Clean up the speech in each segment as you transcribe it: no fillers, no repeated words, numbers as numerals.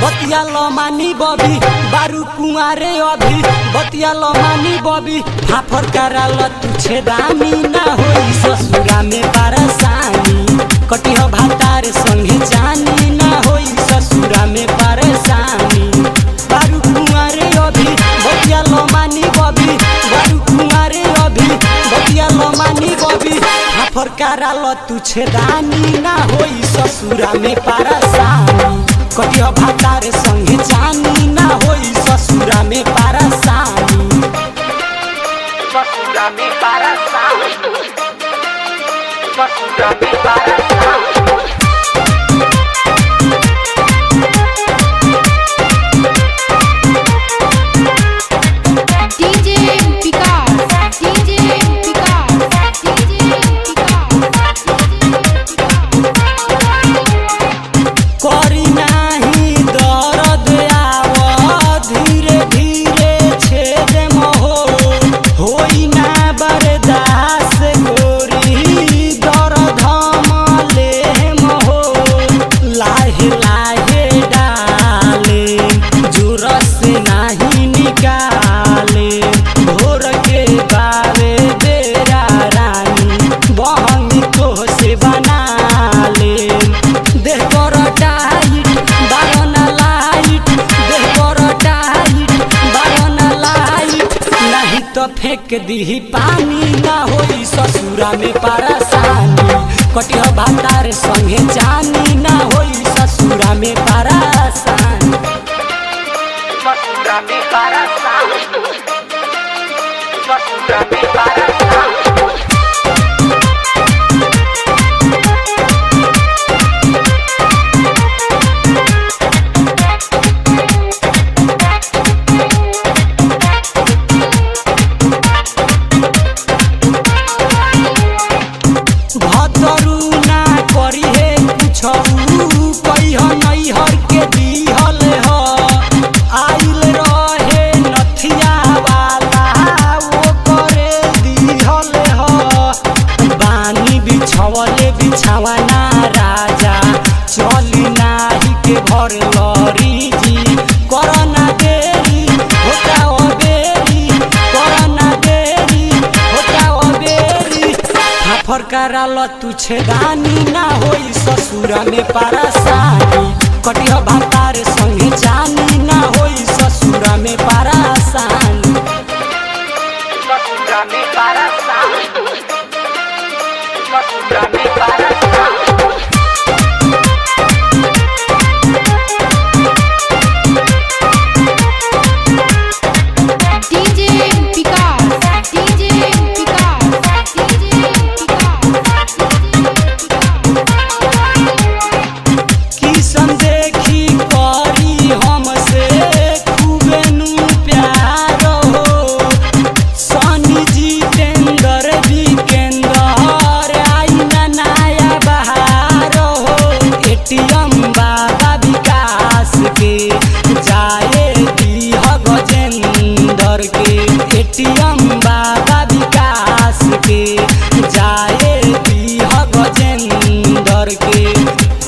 बतिया लो मानी बबी बारू कुआरे अभी बतिया लो मानी बबी फाफर कराल तुझे दामी ना होई ससुरा में परेशानी कटिह भातार संगे जानी ना होई ससुरा में परेशानी बारू कुआरे अभी बतिया लो मानी बबी बारू कुआरे अभी बतिया लो मानी बबी फाफर कराल तुझे दानी ना होई ससुरा में परेशानी कटिह भातार संगे जानी ना होई ससुरा में परेशानी ससुरा में परेशानी ससुरा में परेशानी तो फेंक दी पानी ना होई ससुरा में परेशानी कटिह भातार संगे जानी ना होई ससुरा में परेशानी ससुरा में परेशानी ससुरा में परेशानी बिछावाना राजा चली नाही के भर लरी जी करना देरी होता बेरी करना देरी होता बेरी फाफर कराल तुझे दानी ना होई ससुरा में परेशानी कटिह भातार संगे जानी ना होई ससुरा में परेशानी ससुरा में परेशानी ससुरा में परेशानी बाबा विकास के जाए दीह गजेंदर के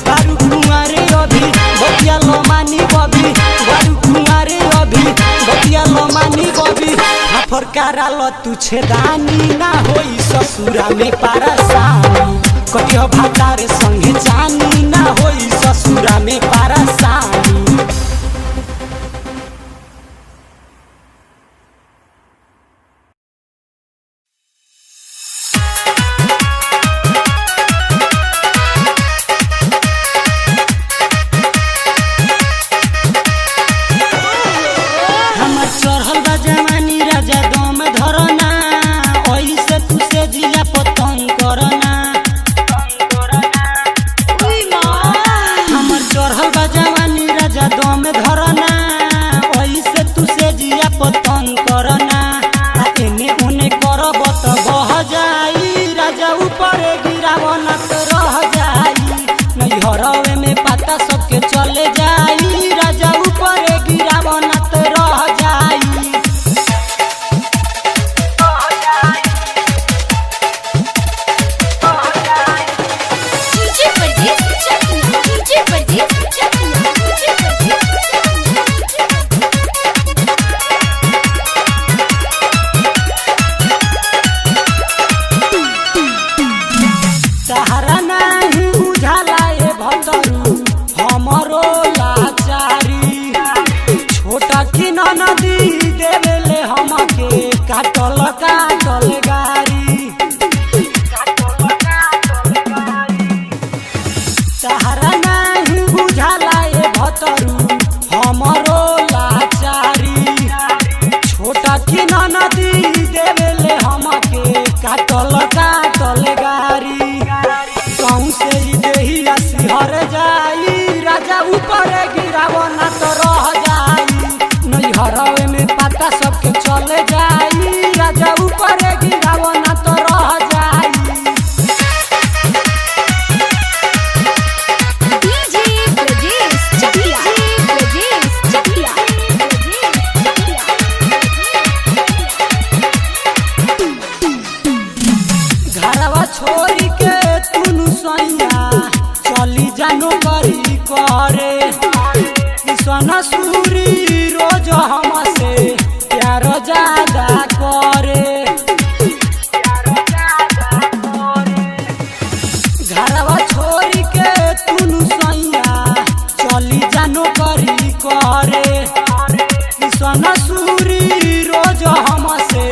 बारू कुआरे अभी बतिया लो मानी बबी बारू कुआरे अभी बतिया लो मानी बबी फाफर कराल तुझे दानी ना होई ससुरा में परेशानी कटिह भातार संगे जानी ना होई ससुरा में परेशानी तहरा नहीं बुझाला ए भतरू हमरो लाचारी छोटा की नदी देवेले हमके काटल काटल गारी कहूँ से देहिया सिहर जाई राजा ऊपर गिरावो ना तो रह जाई नैहरवे में पता सबके चले जाई राजा ऊपर गिरावो ना तो रह जाई। घरवा छोड़ी के तुनु सैया चली जानो करी करे किसन सूरी रोज हमसे प्यार ज्यादा करे घरवा छोड़ी के तुनु सैया चली जानो करी करे किसन सूरी रोज हमसे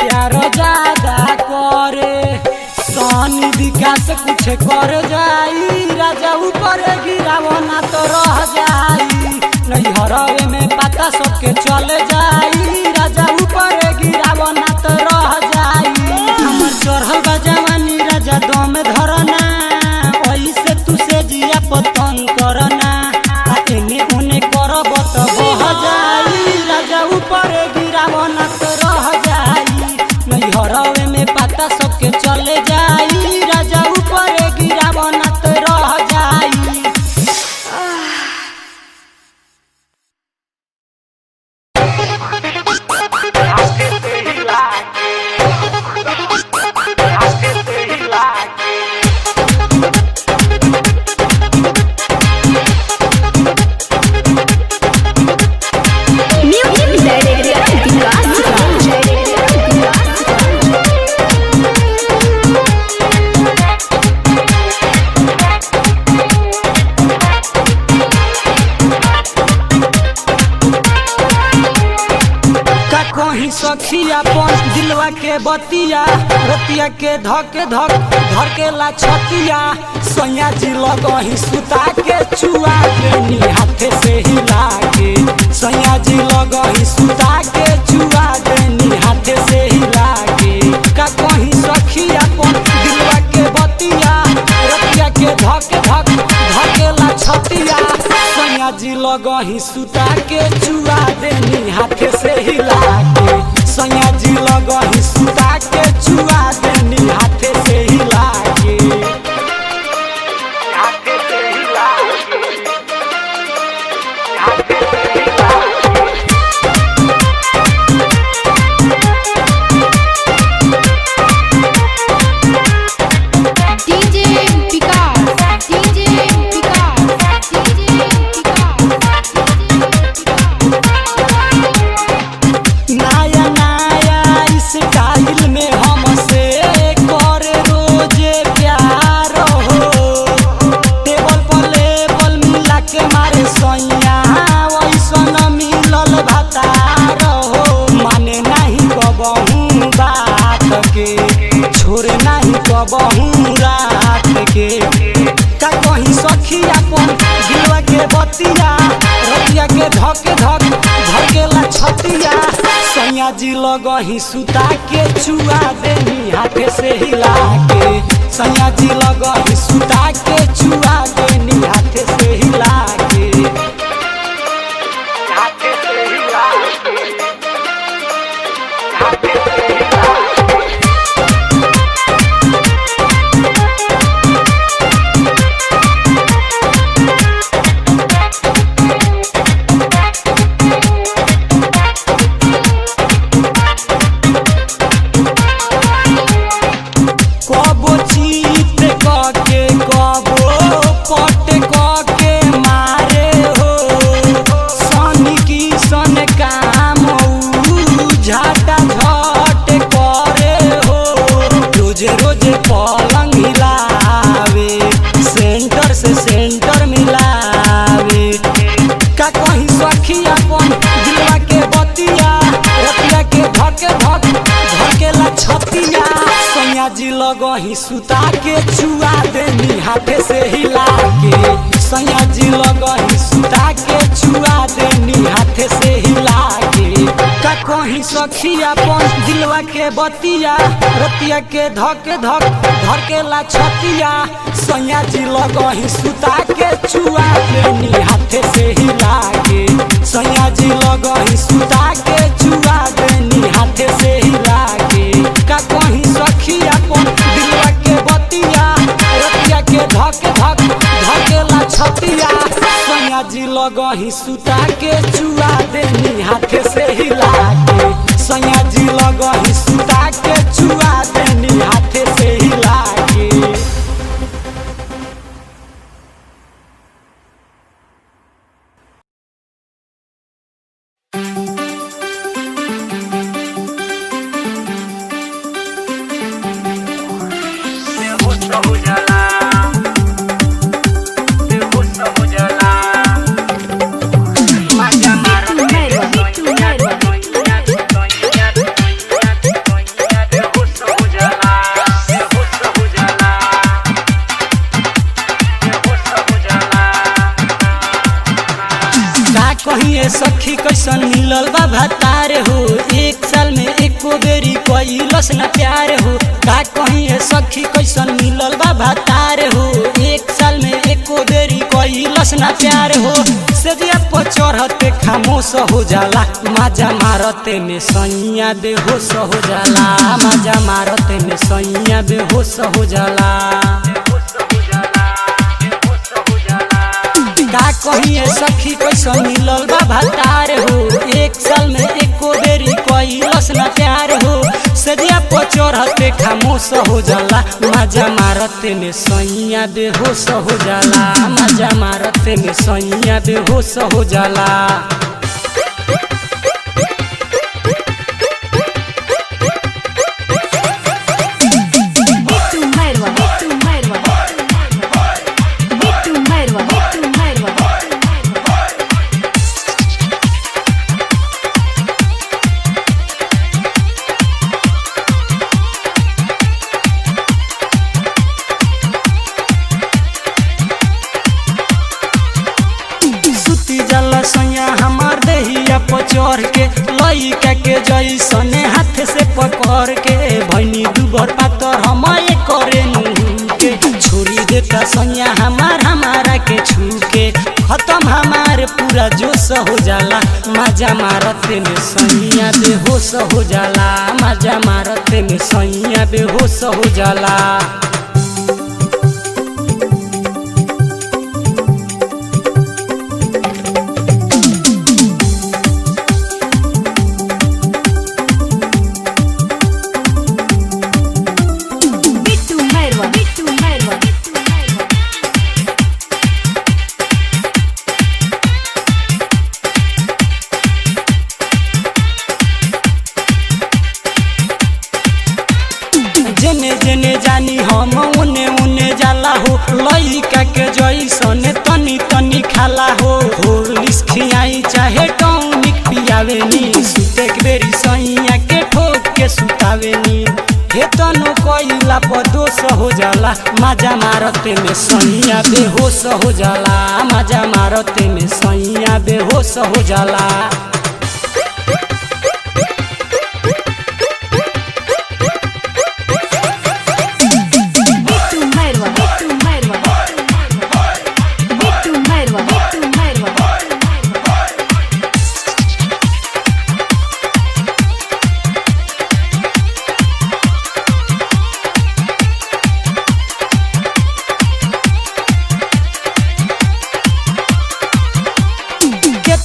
प्यार ज्यादा करे सनी विकास कुछ कर जाई राजा ऊपर गिरावो ना तो रह जाई नैहरवे में पता सबके चले जाई राजा ऊपर गिरावो ना तो रह जाई हमर चढ़ल बा जवानी राजा दम धरना ऐसे तू से जिया पतंग करना एने ओने करब तो बह जाई राजा ऊपर गिरावो ना तो रह जाई नैहरवे में पता सबके चले जाई राजा ऊपर गिरावो ना तो रह जाई। कहीं सखिया पन दिलवा के बतिया रतिया के धक धक धर के ला छतिया सैया जी लगही सुता के चुआ के नी हाथे से हिला के सैया जी लगही सुता के चुआ के नी हाथे से हिला के का कहीं सखिया पन दिलवा के बतिया रतिया के धक धक धर के ला छतिया सैया जी लगही सुता के चुआ दे नी हाथे से हिला के सैया जी लगही सुता के चुआ देनी हाथे से हिला के हाथे से हिला के हाथे से हिला डीजे विकास डीजे विकास डीजे विकास नया नया स्टाइल में हमसे कर रोजे प्यार हो टेबल पर लेबल मिला के मारे सैया वैसन मिलल भतार हो माने नहीं कबहू बात के छोड़े नहीं कबहू रात के का कहीं सखी अपन दिलवा के बतिया रतिया के धक धक धर के ला छतिया सैया जी लगही सुता के चुआ देनी हाथे से हिला के सैया जी लगही सुता के चुआ देनी हाथे से हिला के हाथे से हिला के हाथे से हिला के कबो चीत कके कबो लगही सुता के छुआ देनी हाथे से हिला के सैया जी लगही सुता के छुआ देनी हाथे से हिला के का कहीं सखी अपन दिलवा के बतिया रतिया के धक के ला छतिया सैया जी लगही सुता के छुआ देनी हाथे से हिला के सैया जी लगही सुता के छुआ देनी हाथे से हिला के का कहीं सखी अपन दिलवा के बतिया रतिया के धक के ला छतिया सैया जी लगही सुता के छुआ देनी हाथे से हिला के सैया जी लगही सुता के छुआ देनी हाथे से हिला के कहिए सखी कैसन मिलल बा भतार हो एक साल में एको बेरी कइलस ना प्यार हो का कहिए सखी कैसन मिलल बा भतार हो एक साल में एको बेरी कइलस ना प्यार हो सजिया पर चढ़ते खामोश हो जाला माजा मारते में सैया बेहोश हो जाला माजा मारते में सैया बेहोश हो जाला का कहिए सखी कैसन मिलल बा भतार हो एक साल में एको बेरी कइलस ना प्यार हो सजिया पर चढ़ते खामोश हो जाला मजा मारते में सैया बेहोश हो जाला मजा मारते में सैया बेहोश हो जाला चढ़ के लइका के जैसने हाथ से पकड़ के भैनी दुबर पातर हम करे के छोड़ी देता सैया हमारा के छू के खत्म हमारे पूरा जोश हो जाला मजा मारते में सैया बेहोश हो जाला मजा मारते में सैया बेहोश हो जाला जेने जेने जानी हम उने उने जाला हो लइका के जैसने तनी तनी खाला हो होलिस खियाई चाहे टॉनिक पियावे नी सुते के बेरी सैया के ठोक के सुतावे नी हे तनो कोइला पर दोष हो जाला मजा मारते में सैया बेहोश हो जाला मजा मारते में सैया बेहोश हो जाला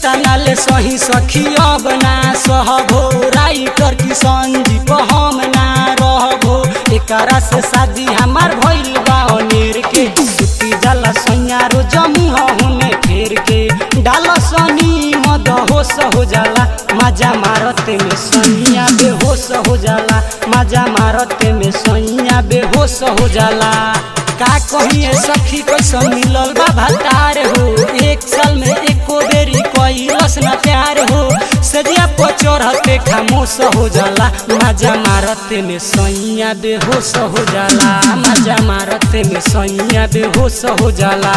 तनाले सही सखी अब ना सहबो राइटर किशन जी को हम ना रहबो एकरा से शादी हमार भइल बा अनेर के सुती जाला सैया रो जमुह हुने फेर के डाल सनी मद होश हो जाला मजा मारते में सैया बेहोश हो जाला मजा मारते में सैया बेहोश हो जाला का कहिए सखी कैसन मिलल बा भतार हो एक साल में एको बेरी कइलस ना प्यार हो सजिया पर चढ़ते तोहरे खामोश हो जाला मजा मारते में सैया बेहोश हो जाला मजा मारते में सैया बेहोश हो जाला।